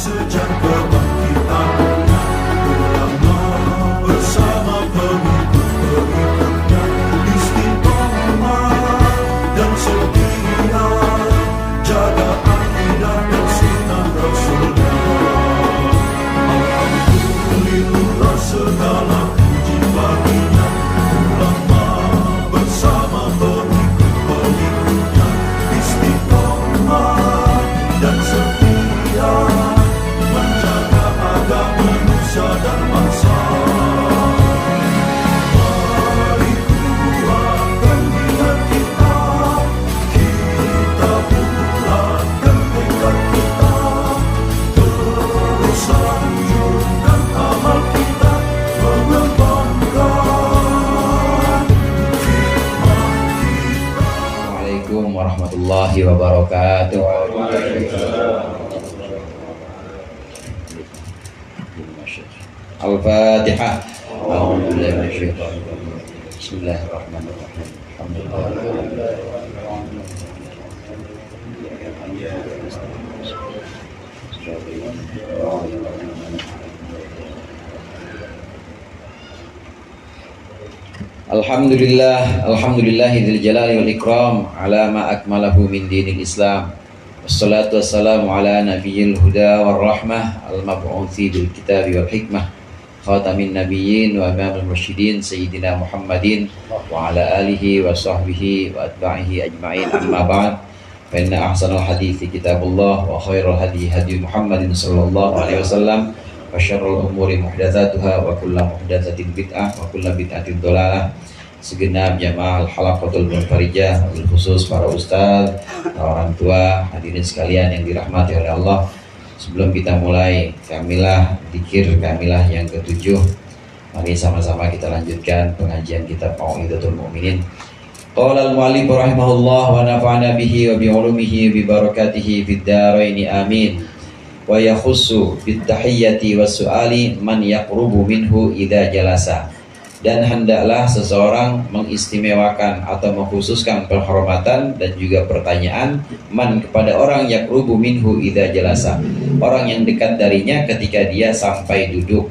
sejak kebangkitannya, ulama bersama pengikut-pengikutnya istiqomah dan setia, jaga akidah dan sunnah Rasulnya. Alhamdulillah segala puji baginya, ulama bersama pengikut-pengikutnya istiqomah dan setia, menjaga agama manusia dan bangsa. Mari kuatkan niat kita, kita bulatkan tekad kita, terus lanjutkan amal kita, mengembangkan hikmah kita. Assalamualaikum warahmatullahi wabarakatuh. Al-Fatihah. A'udzubillahi minasyaitonir rajim. Bismillahirrahmanirrahim. Alhamdulillahil jalali wal ikram ala ma akmalahu min dinil Islam. Wassalatu wassalamu ala nabiyil huda war rahmah al-mab'uthi bil kitabi wal hikmah, khatamin nabiyyin wa imamul mursyidin sayyidina Muhammadin wa ala alihi wa sahbihi wa atba'ihi ajma'in, amma ba'd. Fa inna ahsanal hadithi kitabullah wa khairal hadi hadi Muhammadin sallallahu alaihi wasallam wa syarrul umuri muhdatsatuha wa kullu muhdatsatin bid'ah wa kullu bid'atin dhalalah. Segenap jamaah halaqatul munfarijah, khusus para ustaz, orang tua, hadirin sekalian yang dirahmati oleh Allah. Sebelum kita mulai kamilah dzikir kamilah yang ke-7, mari sama-sama kita lanjutkan pengajian kitab Mau'izatul Mu'minin. Qala al-mu'allif rahimahullah wa nafa'ana bihi wa bi 'ulumihi bi barakatihi fid dharain amin. Wa yakhussu bit tahiyyati was su'ali man yaqrubu minhu idza jalasa. Dan hendaklah seseorang mengistimewakan atau mengkhususkan penghormatan dan juga pertanyaan man kepada orang yaqrubu minhu idza jalasa, orang yang dekat darinya ketika dia sampai duduk.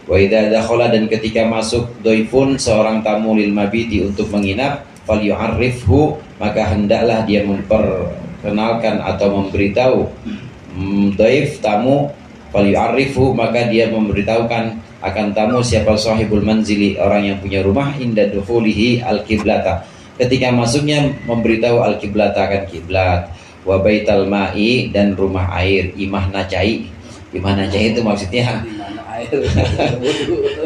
Wa idza dakhala, dan ketika masuk dhaifun, seorang tamu lil mabiti untuk menginap, falyu'arrifhu, maka hendaklah dia memperkenalkan atau memberitahu dhaif tamu, falyu'arrifhu, maka dia memberitahukan akan tamu siapa sahibul manzili, orang yang punya rumah, inda dukhulihi al-kiblata, ketika masuknya memberitahu al-kiblata akan kiblat, wa baital ma'i, dan rumah air, imah nacai. Imah nacai itu maksudnya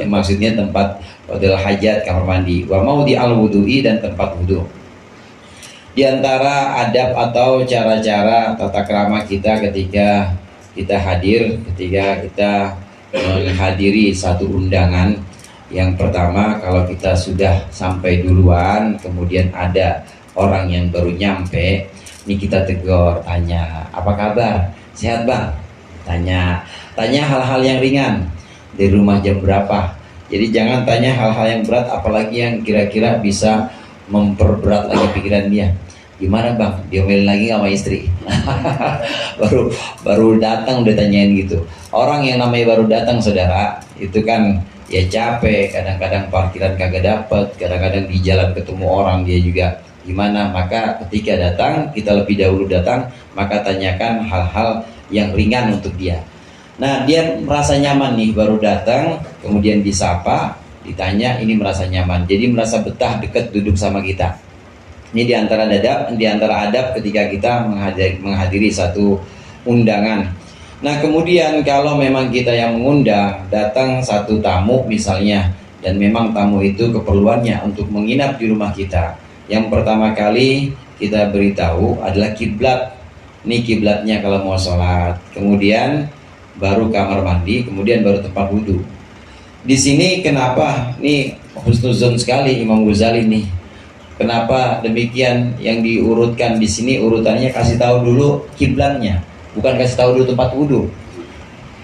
maksudnya tempat hotel hajat, kamar mandi, wa maudi al-wudu'i, dan tempat wudu. Di antara adab atau cara-cara tata krama kita ketika kita hadir, ketika kita menghadiri satu undangan, yang pertama, kalau kita sudah sampai duluan kemudian ada orang yang baru nyampe, ini kita tegur, tanya apa kabar, sehat bang, tanya hal-hal yang ringan, di rumah jam berapa. Jadi jangan tanya hal-hal yang berat, apalagi yang kira-kira bisa memperberat lagi pikiran dia. Gimana bang, diomelin lagi sama istri? baru datang udah tanyain gitu. Orang yang namanya baru datang, saudara, itu kan ya capek, kadang-kadang parkiran kagak dapet, kadang-kadang di jalan ketemu orang dia juga gimana. Maka ketika datang, kita lebih dahulu datang, maka tanyakan hal-hal yang ringan untuk dia. Nah, dia merasa nyaman nih, baru datang, kemudian disapa, ditanya, ini merasa nyaman, jadi merasa betah dekat duduk sama kita. Ini di antara adab ketika kita menghadiri satu undangan. Nah, kemudian kalau memang kita yang mengundang, datang satu tamu misalnya, dan memang tamu itu keperluannya untuk menginap di rumah kita, yang pertama kali kita beritahu adalah kiblat. Ini kiblatnya kalau mau sholat, kemudian baru kamar mandi, kemudian baru tempat wudhu. Di sini kenapa? Ini husnuzon sekali Imam Ghazali nih. Kenapa demikian? Yang diurutkan di sini urutannya, kasih tahu dulu kiblatnya, bukan kasih tahu dulu tempat wudhu.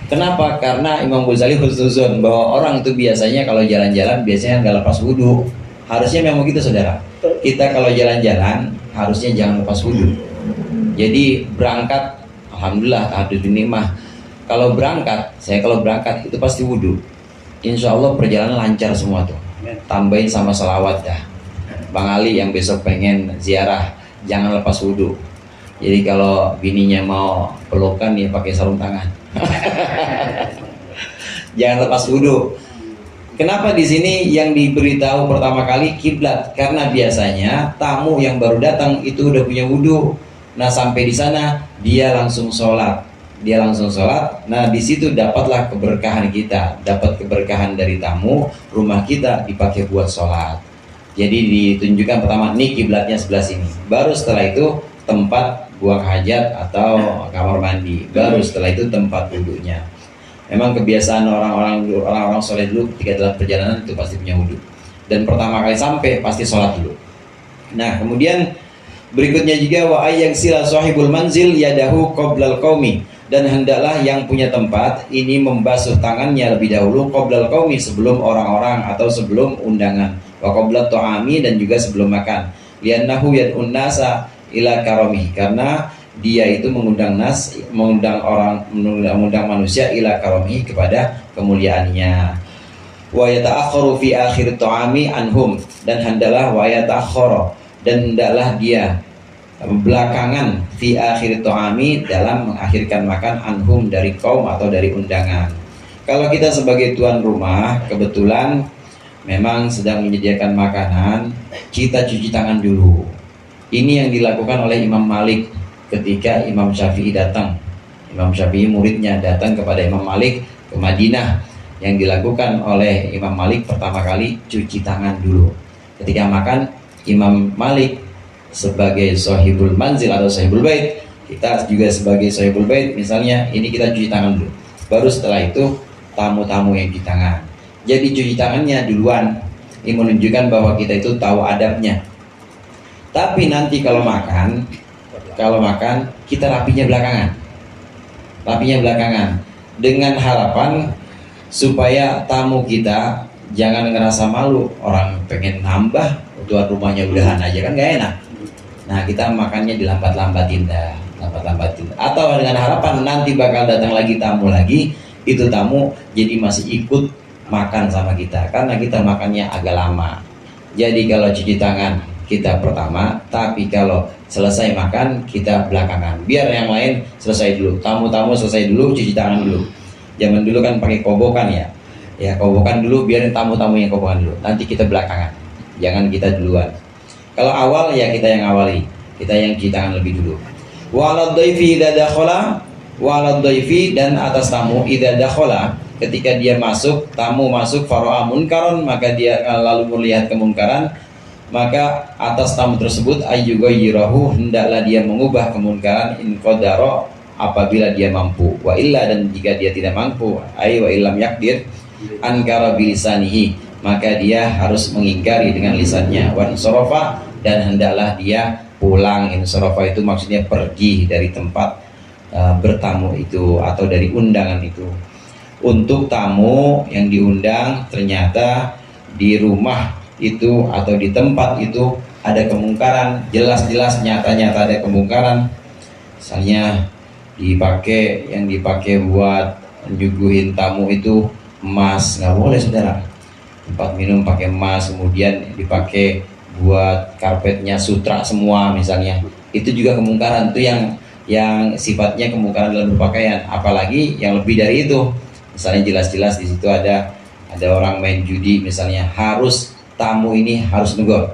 Kenapa? Karena Imam Ghazali husnuzon bahwa orang itu biasanya kalau jalan-jalan biasanya nggak lepas wudhu. Harusnya memang gitu, saudara. Kita kalau jalan-jalan harusnya jangan lepas wudhu. Jadi berangkat, alhamdulillah, tahadud nikmah, Kalau berangkat itu pasti wudhu. Insya Allah perjalanan lancar semua tuh. Tambahin sama selawat dah. Bang Ali yang besok pengen ziarah, jangan lepas wudhu. Jadi kalau bininya mau pelukan ya pakai sarung tangan. Jangan lepas wudhu. Kenapa di sini yang diberitahu pertama kali kiblat? Karena biasanya tamu yang baru datang itu udah punya wudhu. Nah sampai di sana dia langsung sholat. Nah di situ dapatlah keberkahan kita, dapat keberkahan dari tamu, rumah kita dipakai buat sholat. Jadi ditunjukkan pertama nih kiblatnya sebelah sini. Baru setelah itu tempat buang hajat atau kamar mandi. Baru setelah itu tempat wudhunya. Memang kebiasaan orang-orang soleh dulu ketika dalam perjalanan itu pasti punya wudhu. Dan pertama kali sampai pasti sholat dulu. Nah kemudian berikutnya juga wa ayyang sila sahibul manzil yadahu qoblal qaumi, dan hendaklah yang punya tempat ini membasuh tangannya lebih dahulu qoblal qaumi, sebelum orang-orang atau sebelum undangan, wa qoblat ta'ami, dan juga sebelum makan, liannahu yad'un nasa ila karamihi, karena dia itu mengundang manusia ila karamihi, kepada kemuliaannya. Wa yata'akhkharu fi akhir ta'ami anhum, dan hendaklah wa yata'akhkharu, dan hendaklah dia belakangan fi akhir ta'ami, dalam mengakhirkan makan, anhum, dari kaum atau dari undangan. Kalau kita sebagai tuan rumah kebetulan memang sedang menyediakan makanan, kita cuci tangan dulu. Ini yang dilakukan oleh Imam Malik ketika Imam Syafi'i datang. Imam Syafi'i muridnya datang kepada Imam Malik ke Madinah. Yang dilakukan oleh Imam Malik pertama kali cuci tangan dulu. Ketika makan, Imam Malik sebagai sahibul manzil atau sahibul bait, kita juga sebagai sahibul bait misalnya, ini kita cuci tangan dulu. Baru setelah itu tamu-tamu yang cuci tangan. Jadi cuci tangannya duluan. Ini menunjukkan bahwa kita itu tahu adabnya. Tapi nanti kalau makan kita rapinya belakangan dengan harapan supaya tamu kita jangan ngerasa malu. Orang pengen nambah, tuan rumahnya udahan aja kan gak enak. Nah kita makannya dilambat-lambatin. Atau dengan harapan nanti bakal datang lagi tamu lagi, itu tamu jadi masih ikut makan sama kita karena kita makannya agak lama. Jadi kalau cuci tangan kita pertama, tapi kalau selesai makan kita belakangan. Biar yang lain selesai dulu, tamu-tamu selesai dulu, cuci tangan dulu. Zaman dulu kan pakai kobokan ya. Ya kobokan dulu, biar tamu-tamu yang kobokan dulu. Nanti kita belakangan. Jangan kita duluan. Kalau awal ya kita yang awali, kita yang cuci tangan lebih dulu. Walad dhaifi idza dakhala, walad dhaifi, dan atas tamu idza dakhala, ketika dia masuk, tamu masuk, fara'a munkaron, maka dia lalu melihat kemungkaran, maka atas tamu tersebut ayyughayyirahu, hendaklah dia mengubah kemungkaran, in qadara, apabila dia mampu, wa illa, dan jika dia tidak mampu, ay wa illam yakdir, ankara bilisanihi, maka dia harus mengingkari dengan lisannya, wa insarafa, dan hendaklah dia pulang. Insarafa itu maksudnya pergi dari tempat bertamu itu atau dari undangan itu. Untuk tamu yang diundang ternyata di rumah itu atau di tempat itu ada kemungkaran, jelas-jelas nyata-nyata ada kemungkaran. Misalnya yang dipakai buat nyuguhin tamu itu emas, nggak boleh saudara. Tempat minum pakai emas, kemudian dipakai buat karpetnya sutra semua misalnya, itu juga kemungkaran. Itu yang sifatnya kemungkaran dalam berpakaian. Apalagi yang lebih dari itu, misalnya jelas-jelas di situ ada orang main judi misalnya, tamu ini harus negor.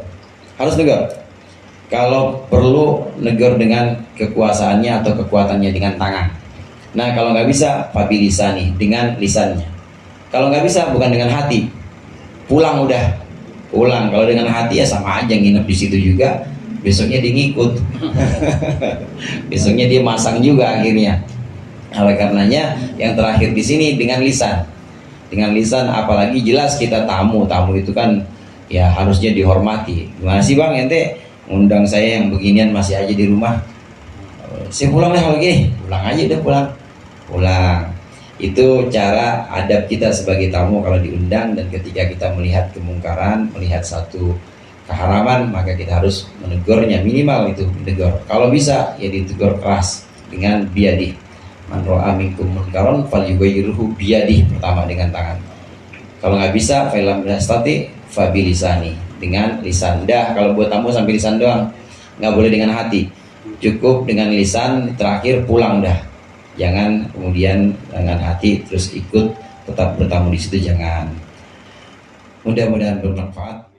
Kalau perlu negor dengan kekuasaannya atau kekuatannya dengan tangan. Nah kalau nggak bisa, fabilisani, dengan lisannya. Kalau nggak bisa, bukan dengan hati, pulang. Kalau dengan hati ya sama aja, nginep di situ juga, besoknya dia ngikut. Besoknya dia masang juga akhirnya. Oleh karenanya yang terakhir di sini dengan lisan. Apalagi jelas kita tamu itu kan ya harusnya dihormati. Gimana sih bang, ente ngundang saya yang beginian masih aja di rumah? Saya pulang lah kalau gini. Pulang aja udah, pulang. Itu cara adab kita sebagai tamu kalau diundang, dan ketika kita melihat kemungkaran, melihat satu keharaman, maka kita harus menegurnya, minimal itu ditegur. Kalau bisa ya ditegur keras dengan biadih. Man ra'a minkum munkaran falyughayyirhu biyadihi, pertama dengan tangan. Kalau nggak bisa, falam yastati fabilisani, dengan lisan. Dah, kalau buat tamu sampai lisan doang, nggak boleh dengan hati, cukup dengan lisan. Terakhir pulang dah, jangan kemudian dengan hati terus ikut tetap bertamu di situ, jangan. Mudah-mudahan bermanfaat.